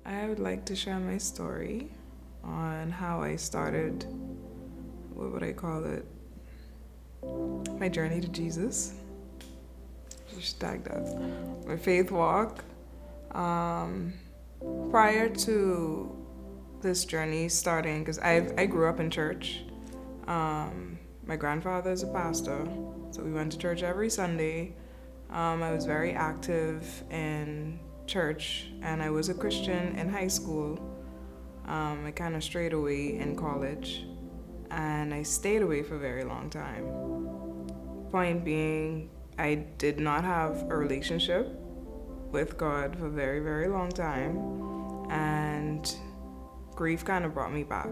I would like to share my story on how I started, what would I call it? My journey to Jesus. Just tag that. My faith walk. Um, Prior to this journey starting, because I grew up in church. My grandfather is a pastor, so we went to church every Sunday. I was very active in church, and I was a Christian in high school. I kind of strayed away in college, and I stayed away for a very long time. Point being, I did not have a relationship with God for a very, very long time, and grief kind of brought me back.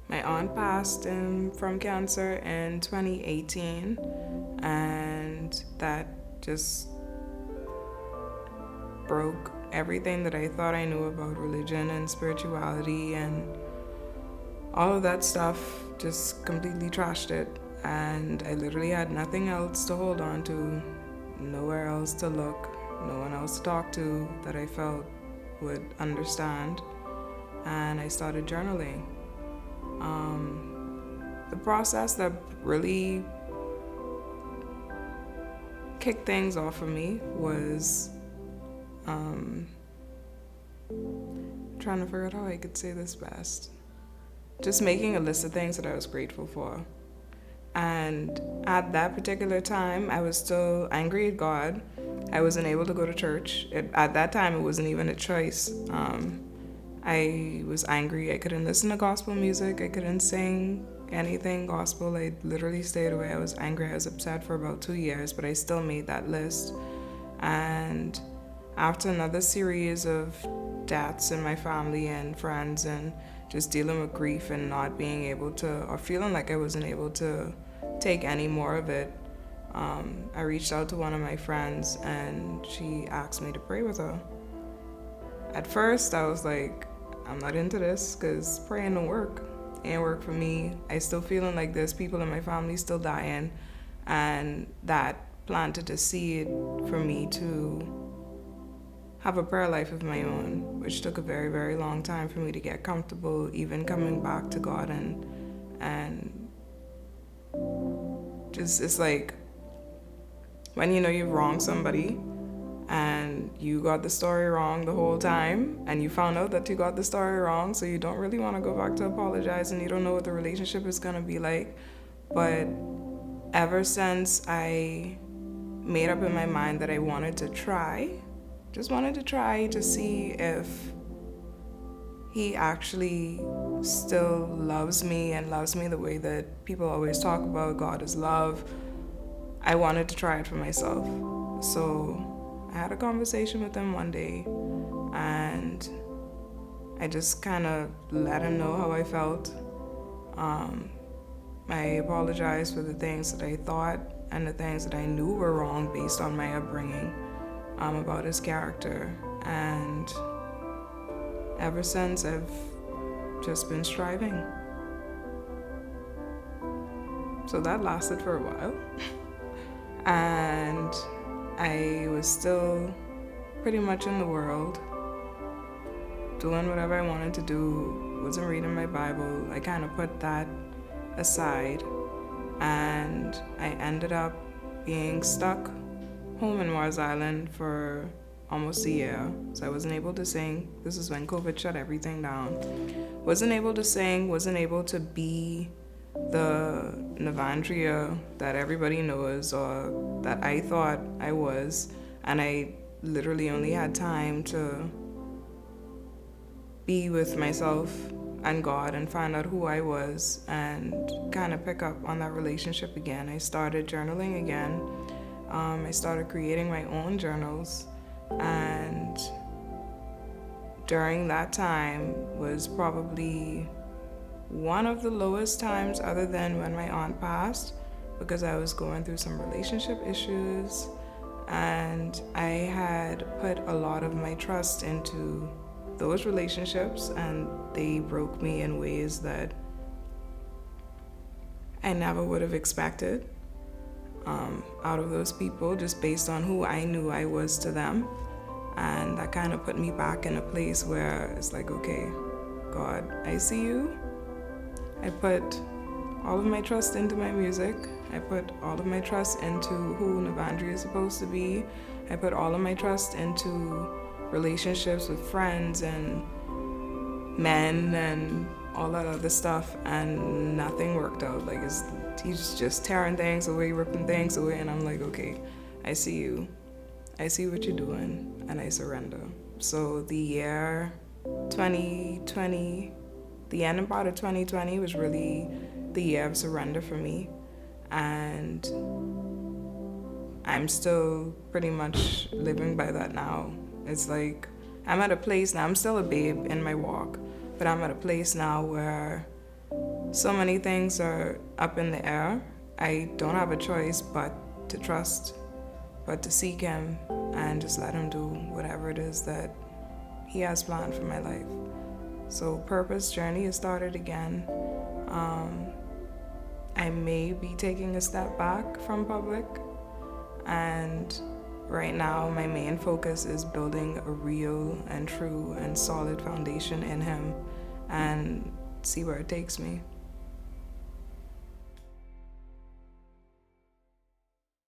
My aunt passed from cancer in 2018, and that just broke everything that I thought I knew about religion and spirituality, and all of that stuff just completely trashed it. And I literally had nothing else to hold on to, nowhere else to look, no one else to talk to that I felt would understand. And I started journaling. The process that really kicked things off for me was trying to figure out how I could say this best. Just making a list of things that I was grateful for. And at that particular time, I was still angry at God. I wasn't able to go to church. At that time, it wasn't even a choice. I was angry. I couldn't listen to gospel music. I couldn't sing anything gospel. I literally stayed away. I was angry. I was upset for about 2 years, but I still made that list. And after another series of deaths in my family and friends, and just dealing with grief and not being able to, or feeling like I wasn't able to take any more of it, I reached out to one of my friends, and she asked me to pray with her. At first, I was like, I'm not into this, because praying don't work. It ain't work for me. I still feeling like there's people in my family still dying, and that planted a seed for me to have a prayer life of my own, which took a very, very long time for me to get comfortable, even coming back to God, and just, it's like when you know you've wronged somebody and you got the story wrong the whole time, and you found out that you got the story wrong, so you don't really want to go back to apologize, and you don't know what the relationship is going to be like. But ever since I made up in my mind that I wanted to try, just wanted to try to see if he actually still loves me, and loves me the way that people always talk about God is love, I wanted to try it for myself. So I had a conversation with him one day, and I just kind of let him know how I felt. I apologized for the things that I thought and the things that I knew were wrong based on my upbringing, about his character. And ever since, I've just been striving. So that lasted for a while. And I was still pretty much in the world, doing whatever I wanted to do, wasn't reading my Bible. I kind of put that aside, and I ended up being stuck home in Mars Island for almost a year. So I wasn't able to sing. This is when COVID shut everything down. Wasn't able to sing, wasn't able to be the Nevandria that everybody knows, or that I thought I was. And I literally only had time to be with myself and God and find out who I was, and kind of pick up on that relationship again. I started journaling again. I started creating my own journals, and during that time was probably one of the lowest times, other than when my aunt passed, because I was going through some relationship issues, and I had put a lot of my trust into those relationships, and they broke me in ways that I never would have expected out of those people, just based on who I knew I was to them. And that kind of put me back in a place where it's like, okay, God, I see you. I put all of my trust into my music. I put all of my trust into who Nevandria is supposed to be. I put all of my trust into relationships with friends and men and all that other stuff, and nothing worked out. Like, he's just tearing things away, ripping things away, and I'm like, okay, I see you. I see what you're doing, and I surrender. So the year 2020, the ending part of 2020 was really the year of surrender for me. And I'm still pretty much living by that now. It's like, I'm at a place now, I'm still a babe in my walk, but I'm at a place now where so many things are up in the air. I don't have a choice but to trust, but to seek him and just let him do whatever it is that he has planned for my life. So purpose journey has started again. I may be taking a step back from public, and right now my main focus is building a real and true and solid foundation in him and see where it takes me.